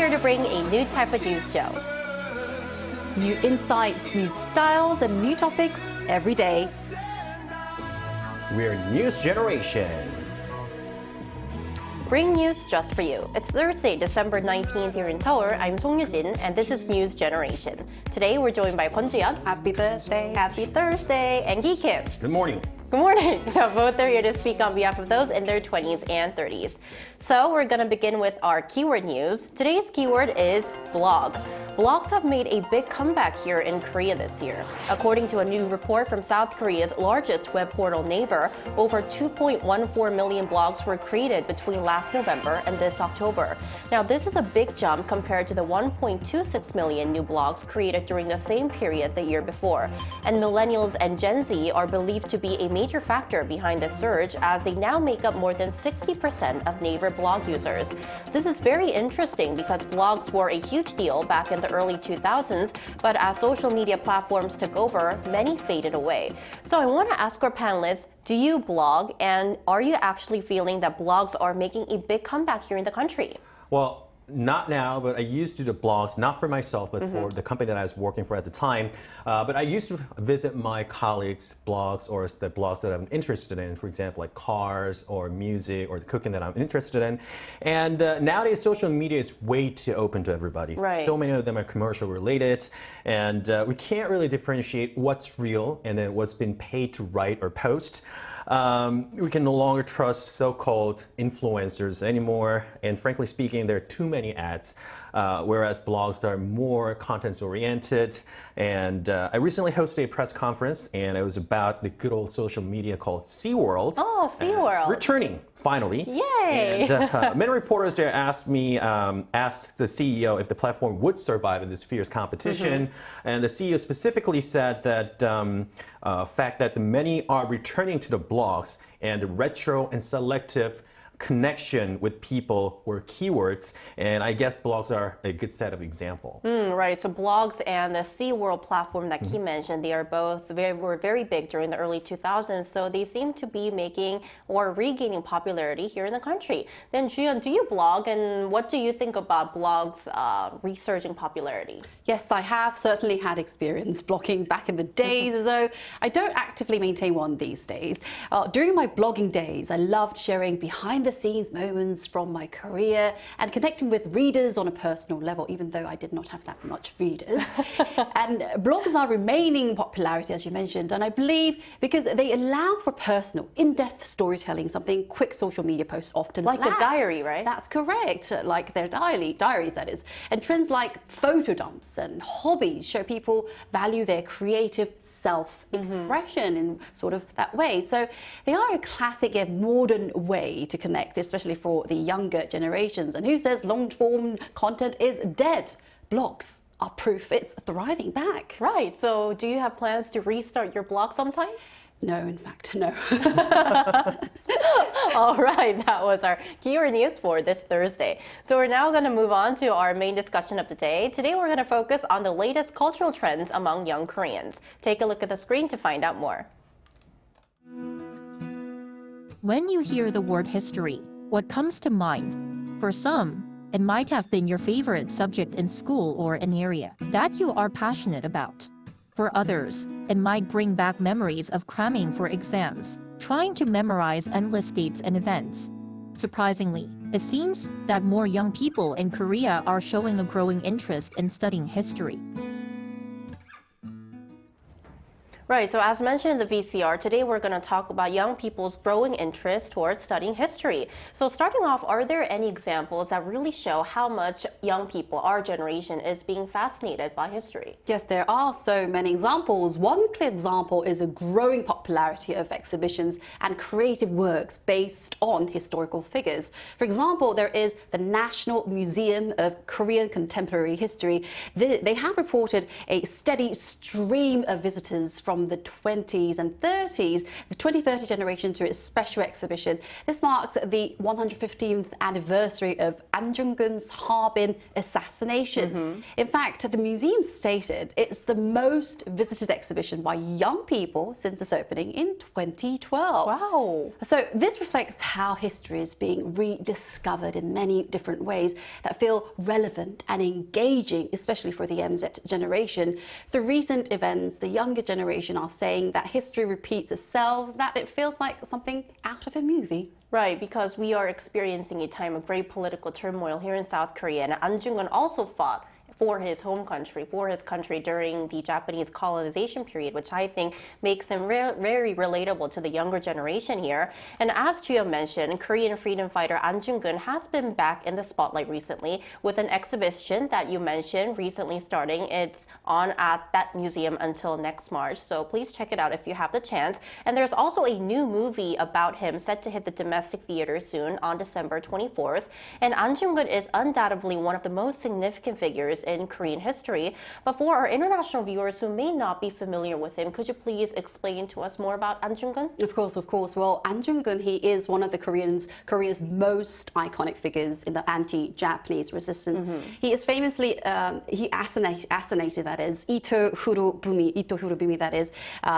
here to bring a new type of news show. New insights, new styles, and new topics every day. We're News Generation. Bring news just for you. It's Thursday, December 19th here in Seoul. I'm Song Yujin, and this is News Generation. Today, we're joined by Kwon Ji-yeon. Happy Thursday. Happy Thursday. And Gi Kim. Good morning. Good morning. So both are here to speak on behalf of those in their 20s and 30s. So we're going to begin with our keyword news. Today's keyword is blog. Blogs have made a big comeback here in Korea this year. According to a new report from South Korea's largest web portal Naver, over 2.14 million blogs were created between last November and this October. Now, this is a big jump compared to the 1.26 million new blogs created during the same period the year before. And millennials and Gen Z are believed to be a major factor behind this surge, as they now make up more than 60% of Naver blog users. This is very interesting because blogs were a huge deal back in the early 2000s, but as social media platforms took over, many faded away. So I want to ask our panelists, do you blog, and are you actually feeling that blogs are making a big comeback here in the country? Well, not now, but I used to do blogs, not for myself, but for the company that I was working for at the time. But I used to visit my colleagues' blogs or the blogs that I'm interested in, for example, like cars or music or the cooking that I'm interested in. And nowadays, social media is way too open to everybody. Right. So many of them are commercial related, and we can't really differentiate what's real and then what's been paid to write or post. We can no longer trust so-called influencers anymore, and frankly speaking, there are too many ads, whereas blogs are more content-oriented. And I recently hosted a press conference, and it was about the good old social media called SeaWorld. Oh, SeaWorld. Returning, finally. Yay! And many reporters there asked the CEO if the platform would survive in this fierce competition. And the CEO specifically said that fact that the many are returning to the blogs, and the retro and selective connection with people were keywords, and I guess blogs are a good set of example. Right, so blogs and the SeaWorld platform that Kim mentioned, they are both were very big during the early 2000s, so they seem to be making or regaining popularity here in the country. Then Ju-yeon, do you blog, and what do you think about blogs resurging popularity? Yes, I have certainly had experience blogging back in the days, though I don't actively maintain one these days. During my blogging days, I loved sharing behind-the-scenes moments from my career and connecting with readers on a personal level, even though I did not have that much readers. And blogs are remaining popularity, as you mentioned, and I believe because they allow for personal, in-depth storytelling, something quick social media posts often Like lack. a diary, right? That's correct, like their diaries, that is. And trends like photo dumps and hobbies show people value their creative self-expression in sort of that way. So they are a classic and modern way to connect, especially for the younger generations. And who says long-form content is dead? Blogs are proof it's thriving back. Right, so do you have plans to restart your blog sometime? No, in fact, no. All right, that was our keyword news for this Thursday. So we're now going to move on to our main discussion of the day. Today we're going to focus on the latest cultural trends among young Koreans. Take a look at the screen to find out more. When you hear the word history, what comes to mind? For some, it might have been your favorite subject in school or an area that you are passionate about. For others, it might bring back memories of cramming for exams, trying to memorize endless dates and events. Surprisingly, it seems that more young people in Korea are showing a growing interest in studying history. Right, so as mentioned in the VCR, today we're going to talk about young people's growing interest towards studying history. So starting off, are there any examples that really show how much young people, our generation, is being fascinated by history? Yes, there are so many examples. One clear example is a growing popularity of exhibitions and creative works based on historical figures. For example, there is the National Museum of Korean Contemporary History. They have reported a steady stream of visitors from from the 20s and 30s, the 2030 generation, to its special exhibition. This marks the 115th anniversary of An중근's Harbin assassination. In fact, the museum stated it's the most visited exhibition by young people since its opening in 2012. Wow. So this reflects how history is being rediscovered in many different ways that feel relevant and engaging, especially for the MZ generation. Through recent events, the younger generation are saying that history repeats itself, that it feels like something out of a movie. Right, because we are experiencing a time of great political turmoil here in South Korea, and Anjungun also fought for his home country, for his country during the Japanese colonization period, which I think makes him very relatable to the younger generation here. And as Gio mentioned, Korean freedom fighter An Jung-geun has been back in the spotlight recently with an exhibition that you mentioned recently starting. It's on at that museum until next March, so please check it out if you have the chance. And there's also a new movie about him set to hit the domestic theater soon on December 24th. And An Jung-geun is undoubtedly one of the most significant figures in Korean history. But for our international viewers who may not be familiar with him, could you please explain to us more about An Jung-geun? Of course. Well, An Jung-geun, he is one of the Korea's most iconic figures in the anti-Japanese resistance. He is famously, he assassinated, that is, Ito Hurubumi, that is,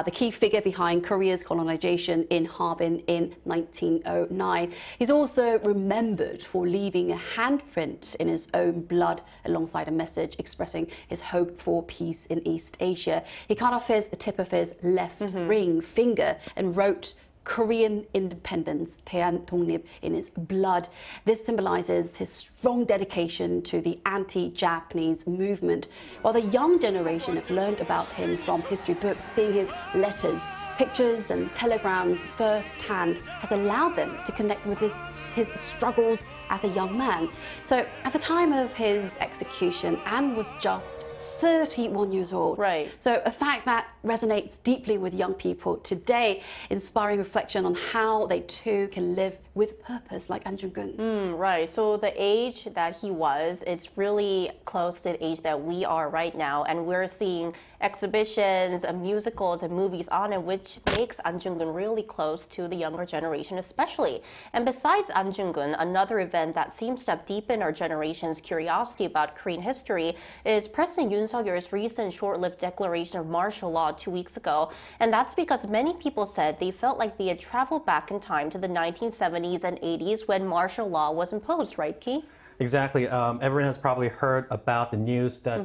the key figure behind Korea's colonization in Harbin in 1909. He's also remembered for leaving a handprint in his own blood alongside a message expressing his hope for peace in East Asia. He cut off the tip of his left ring finger and wrote Korean independence, Taean Dongnip, in his blood. This symbolizes his strong dedication to the anti-Japanese movement. While the young generation have learned about him from history books, seeing his letters, pictures and telegrams firsthand has allowed them to connect with his struggles as a young man. So at the time of his execution, An was just 31 years old. Right. So a fact that resonates deeply with young people today, inspiring reflection on how they too can live with purpose like An Jung-geun. Right. So the age that he was, it's really close to the age that we are right now. And we're seeing exhibitions, musicals, and movies on it, which makes An Jung-geun really close to the younger generation especially. And besides An Jung-geun, another event that seems to have deepened our generation's curiosity about Korean history is President Yoon Suk-yeol's recent short-lived declaration of martial law 2 weeks ago. And that's because many people said they felt like they had traveled back in time to the 1970s and 80s when martial law was imposed, right, Ki? Exactly. Everyone has probably heard about the news that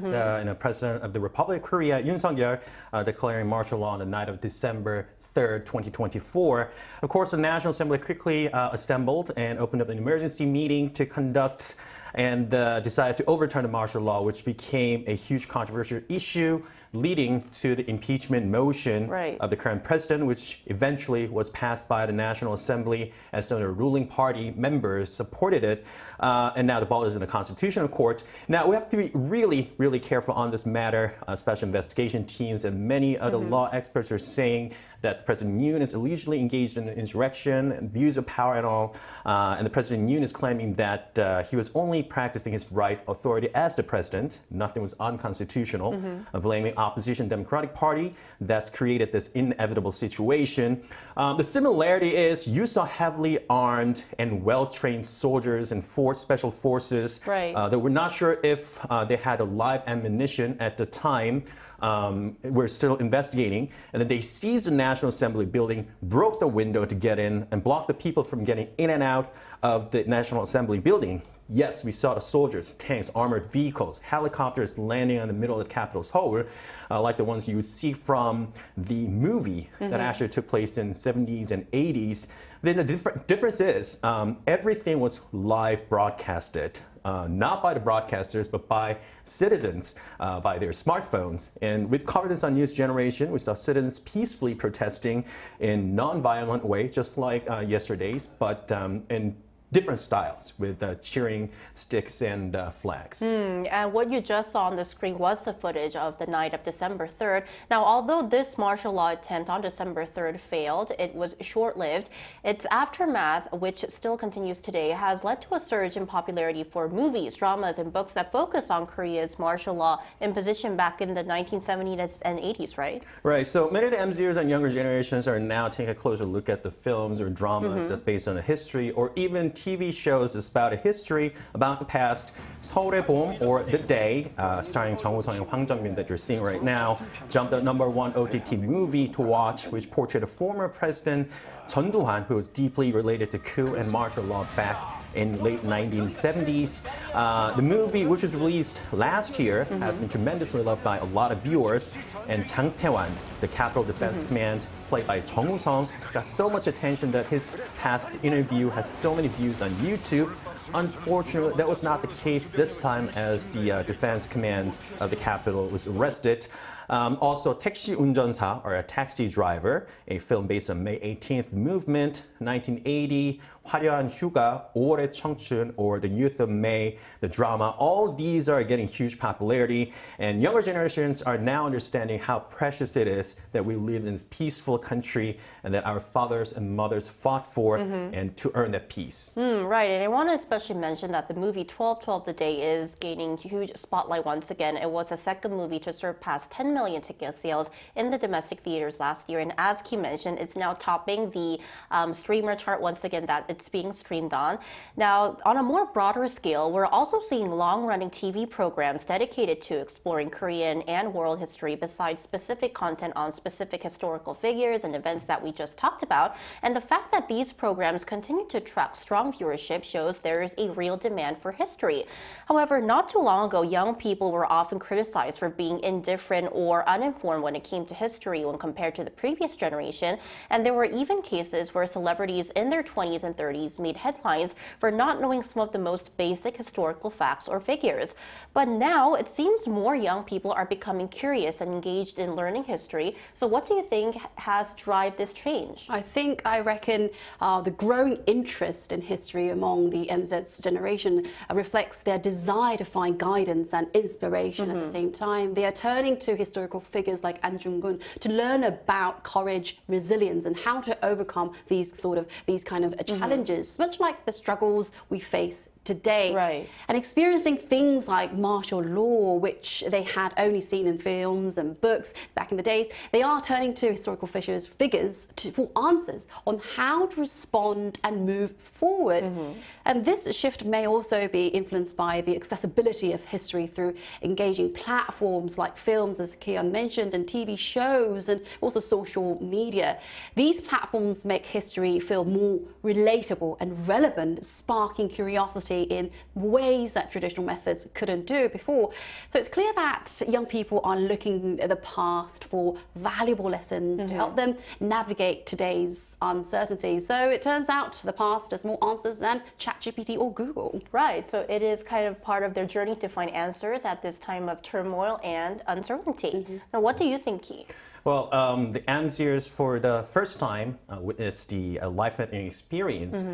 President of the Republic of Korea, Yoon Suk-yeol, declaring martial law on the night of December 3rd, 2024. Of course, the National Assembly quickly assembled and opened up an emergency meeting to conduct and decided to overturn the martial law, which became a huge controversial issue, leading to the impeachment motion of the current president, which eventually was passed by the National Assembly, and some of the ruling party members supported it. And now the ball is in the Constitutional Court. Now, we have to be really careful on this matter. Special investigation teams and many other law experts are saying that President Yoon is allegedly engaged in an insurrection, abuse of power and all. And the President Yoon is claiming that he was only practicing his right authority as the president. Nothing was unconstitutional, blaming opposition Democratic Party that's created this inevitable situation. The similarity is you saw heavily armed and well-trained soldiers and special forces that were not sure if they had a live ammunition at the time. We're still investigating, and then they seized the National Assembly building, broke the window to get in, and blocked the people from getting in and out of the National Assembly building. Yes, we saw the soldiers, tanks, armored vehicles, helicopters landing on the middle of the Capitol Hill, like the ones you would see from the movie that actually took place in the 70s and 80s. Then the difference is everything was live broadcasted. Not by the broadcasters, but by citizens, by their smartphones. And we've covered this on News Generation. We saw citizens peacefully protesting in non-violent way, just like yesterday's, but in different styles with cheering sticks and flags. And what you just saw on the screen was the footage of the night of December 3rd. Now, although this martial law attempt on December 3rd failed, it was short-lived. Its aftermath, which still continues today, has led to a surge in popularity for movies, dramas, and books that focus on Korea's martial law imposition back in the 1970s and 80s, right? Right, so many of the MZers and younger generations are now taking a closer look at the films or dramas that's based on a history, or even TV shows that's about a history about the past. 서울의 봄, or The Day, starring 정우성 and Hwang Jung-min that you're seeing right now, jumped the #1 OTT movie to watch, which portrayed a former president, Chun Doo-hwan, who was deeply related to coup and martial law back in late 1970s. The movie, which was released last year, has been tremendously loved by a lot of viewers. And Jang Tae-wan, the Capital Defense Command, played by Jung Woo-sung, got so much attention that his past interview has so many views on YouTube. Unfortunately, that was not the case this time, as the defense command of the capital was arrested. Also, 택시 운전사, or a taxi driver, a film based on May 18th movement, 1980, 화려한 휴가, 5월의 청춘, or The Youth of May, the drama. All these are getting huge popularity, and younger generations are now understanding how precious it is that we live in this peaceful country and that our fathers and mothers fought for and to earn that peace. Right, and I want to especially mention that the movie 12/12 The Day is gaining huge spotlight once again. It was the second movie to surpass 10 million ticket sales in the domestic theaters last year, and as Ki mentioned, it's now topping the streamer chart once again that it's being streamed on. Now, on a more broader scale, we're also seeing long-running TV programs dedicated to exploring Korean and world history besides specific content on specific historical figures and events that we just talked about. And the fact that these programs continue to attract strong viewership shows there is a real demand for history. However, not too long ago, young people were often criticized for being indifferent or uninformed when it came to history when compared to the previous generation. And there were even cases where celebrities in their 20s and 30s made headlines for not knowing some of the most basic historical facts or figures. But now it seems more young people are becoming curious and engaged in learning history. So what do you think has driven this change? I reckon the growing interest in history among the MZ generation reflects their desire to find guidance and inspiration at the same time. They are turning to historical figures like An중근 to learn about courage, resilience, and how to overcome these kind of challenges, much like the struggles we face today. Right. And experiencing things like martial law, which they had only seen in films and books back in the days, they are turning to historical figures for answers on how to respond and move forward. And this shift may also be influenced by the accessibility of history through engaging platforms like films, as Kian mentioned, and TV shows, and also social media. These platforms make history feel more relatable and relevant, sparking curiosity in ways that traditional methods couldn't do before. So it's clear that young people are looking at the past for valuable lessons to help them navigate today's uncertainties. So it turns out the past has more answers than ChatGPT or Google. Right, so it is kind of part of their journey to find answers at this time of turmoil and uncertainty. Now, what do you think, Ki? Well, the MZers for the first time witnessed the life-threatening experience,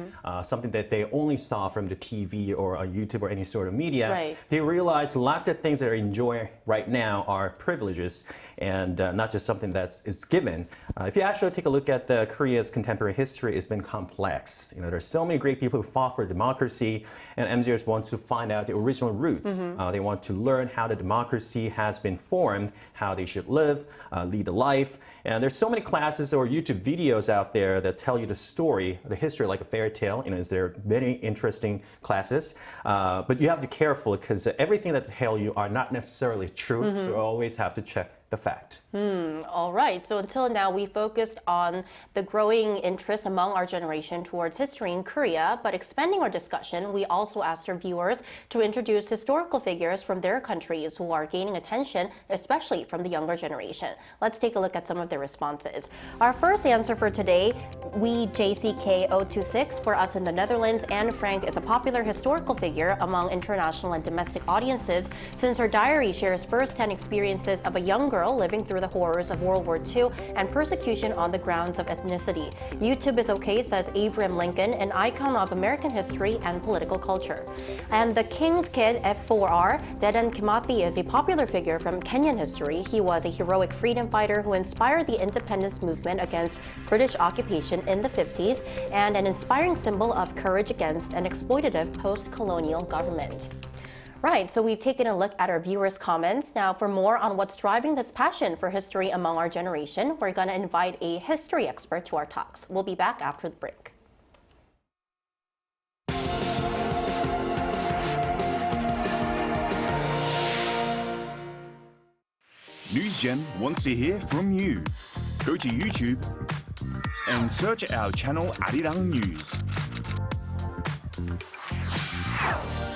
something that they only saw from the TV or on YouTube or any sort of media. Right. They realized lots of things that they enjoy right now are privileges and not just something that is given. If you actually take a look at Korea's contemporary history, it's been complex. There's so many great people who fought for democracy, and MZers want to find out the original roots. They want to learn how the democracy has been formed, how they should live, lead a life. And there's so many classes or YouTube videos out there that tell you the story, the history like a fairy tale. There are many interesting classes, but you have to be careful because everything that they tell you are not necessarily true. So you always have to check the fact. All right, so until now we focused on the growing interest among our generation towards history in Korea, but expanding our discussion, we also asked our viewers to introduce historical figures from their countries who are gaining attention, especially from the younger generation. Let's take a look at some of their responses. Our first answer for today, JCK026, for us in the Netherlands. Anne Frank is a popular historical figure among international and domestic audiences since her diary shares first-hand experiences of a young girl living through through the horrors of World War II and persecution on the grounds of ethnicity. YouTube is okay, says Abraham Lincoln, an icon of American history and political culture. And the King's Kid F4R, Dedan Kimathi, is a popular figure from Kenyan history. He was a heroic freedom fighter who inspired the independence movement against British occupation in the 50s and an inspiring symbol of courage against an exploitative post-colonial government. Right, so we've taken a look at our viewers' comments. Now, for more on what's driving this passion for history among our generation, we're going to invite a history expert to our talks. We'll be back after the break. NewsGen wants to hear from you. Go to YouTube and search our channel Arirang News.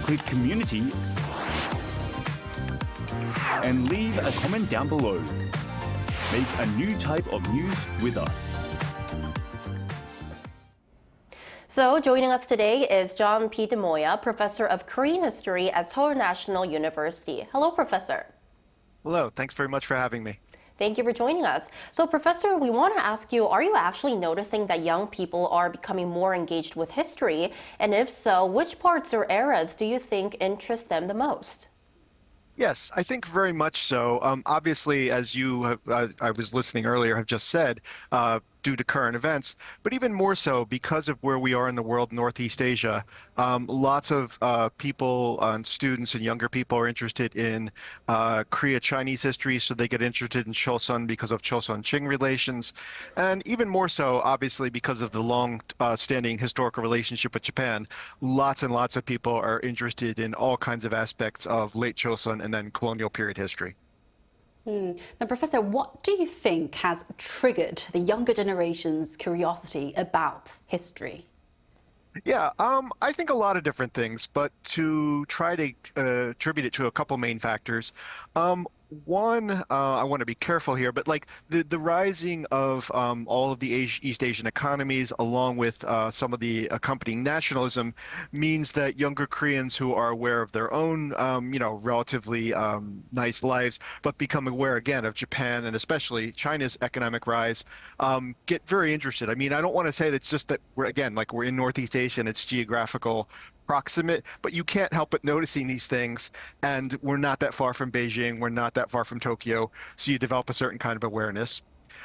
Click Community and leave a comment down below. Make a new type of news with us. So joining us today is John P. DeMoya, Professor of Korean History at Seoul National University. Hello, Professor. Hello, thanks very much for having me. Thank you for joining us. So, Professor, we want to ask you, are you actually noticing that young people are becoming more engaged with history? And if so, which parts or eras do you think interest them the most? Yes, I think very much so. Obviously, as I was listening earlier, have just said, due to current events, but even more so because of where we are in the world, Northeast Asia. Lots of people, students and younger people are interested in Korea-Chinese history, so they get interested in Chosun because of Chosun-Qing relations. And even more so, obviously, because of the long-standing historical relationship with Japan, lots and lots of people are interested in all kinds of aspects of late Chosun and then colonial period history. Now, Professor, what do you think has triggered the younger generation's curiosity about history? Yeah, I think a lot of different things, but to try to attribute it to a couple main factors. One, I want to be careful here, but like the rising of all of the East Asian economies, along with some of the accompanying nationalism, means that younger Koreans who are aware of their own, relatively nice lives, but become aware again of Japan and especially China's economic rise, get very interested. I mean, I don't want to say that's just that we're in Northeast Asia and it's geographical proximate, but you can't help but noticing these things, and we're not that far from Beijing, we're not that far from Tokyo, so you develop a certain kind of awareness.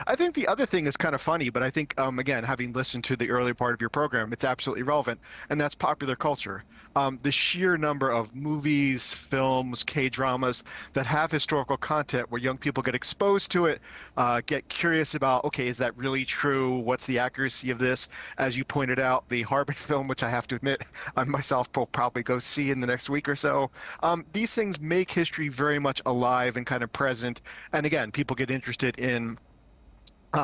I think the other thing is kind of funny, but I think, again, having listened to the earlier part of your program, it's absolutely relevant, and that's popular culture. The sheer number of movies, films, K-dramas that have historical content where young people get exposed to it, get curious about, okay, is that really true? What's the accuracy of this? As you pointed out, the Harbin film, which I have to admit, I myself will probably go see in the next week or so. These things make history very much alive and kind of present, and again, people get interested in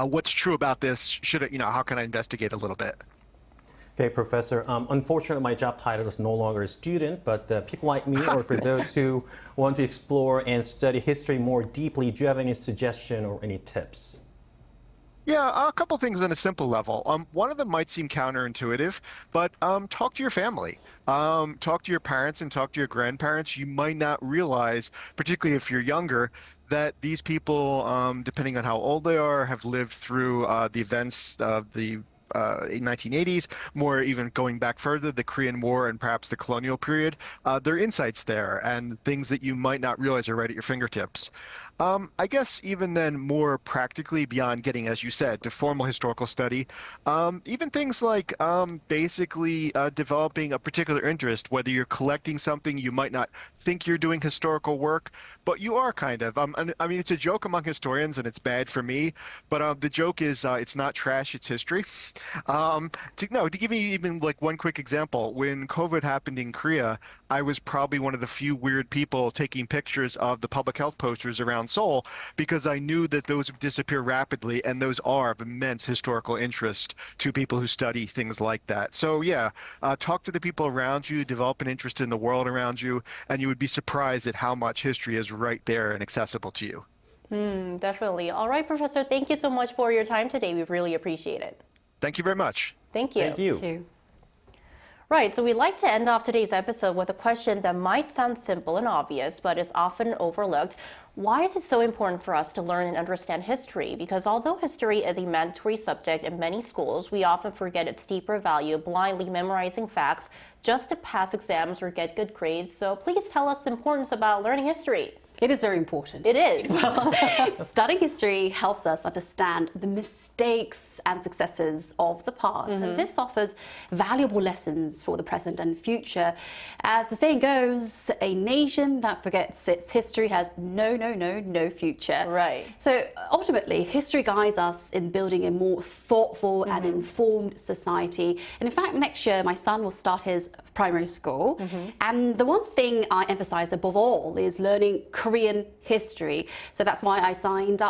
what's true about this? How can I investigate a little bit? Okay, Professor. Unfortunately, my job title is no longer a student, but people like me, or for those who want to explore and study history more deeply, do you have any suggestion or any tips? Yeah, a couple things on a simple level. One of them might seem counterintuitive, but talk to your family. Talk to your parents and talk to your grandparents. You might not realize, particularly if you're younger, that these people, depending on how old they are, have lived through the events of the 1980s, more even going back further, the Korean War and perhaps the colonial period. There are insights there and things that you might not realize are right at your fingertips. I guess even then more practically beyond getting, as you said, to formal historical study, even things like basically developing a particular interest, whether you're collecting something you might not think you're doing historical work, but you are kind of. I mean, it's a joke among historians and it's bad for me, but the joke is it's not trash, it's history. To give you even like one quick example, when COVID happened in Korea, I was probably one of the few weird people taking pictures of the public health posters around Seoul because I knew that those would disappear rapidly, and those are of immense historical interest to people who study things like that. So yeah, talk to the people around you, develop an interest in the world around you, and you would be surprised at how much history is right there and accessible to you. Definitely. All right, Professor, thank you so much for your time today. We really appreciate it. Thank you very much. Thank you. Thank you. Thank you. Right, so we'd like to end off today's episode with a question that might sound simple and obvious, but is often overlooked. Why is it so important for us to learn and understand history? Because although history is a mandatory subject in many schools, we often forget its deeper value, blindly memorizing facts just to pass exams or get good grades. So please tell us the importance about learning history. It is very important. It is. Well, studying history helps us understand the mistakes and successes of the past. And this offers valuable lessons for the present and future. As the saying goes, a nation that forgets its history has no future. Right. So ultimately, history guides us in building a more thoughtful and informed society. And in fact, next year, my son will start his primary school. And the one thing I emphasize above all is learning Korean history. So that's why I signed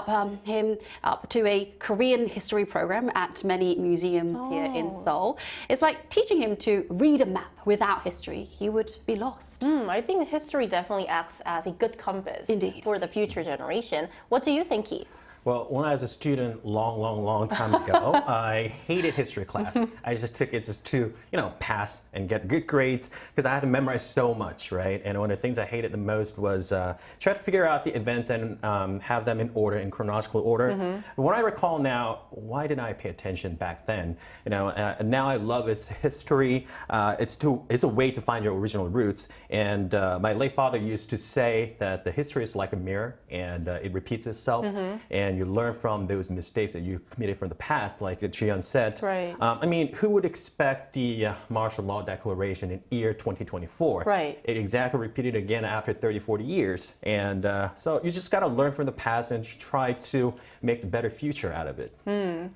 him up to a Korean history program at many museums here in Seoul. It's like teaching him to read a map. Without history, he would be lost. I think history definitely acts as a good compass for the future generation. What do you think, Keith? Well, when I was a student long time ago, I hated history class. I just took it just to, pass and get good grades because I had to memorize so much, right? And one of the things I hated the most was try to figure out the events and have them in order, in chronological order. But when I recall now, why didn't I pay attention back then? Now I love its history. It's a way to find your original roots. And my late father used to say that the history is like a mirror and it repeats itself. And you learn from those mistakes that you committed from the past, like Jiyeon said. Right. I mean, who would expect the martial law declaration in year 2024? Right. It exactly repeated again after 30, 40 years. And so you just got to learn from the past and try to make a better future out of it.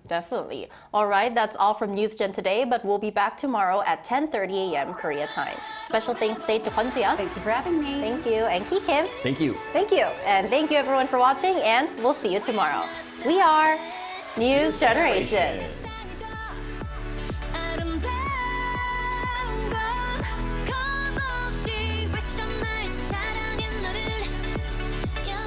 Definitely. All right, that's all from NewsGen today, but we'll be back tomorrow at 10:30 a.m. Korea time. Special thanks today to Kwon Jiyeon. Thank you for having me. Thank you. And Ki Kim. Thank you. Thank you. And thank you everyone for watching, and we'll see you tomorrow. We are News Generation.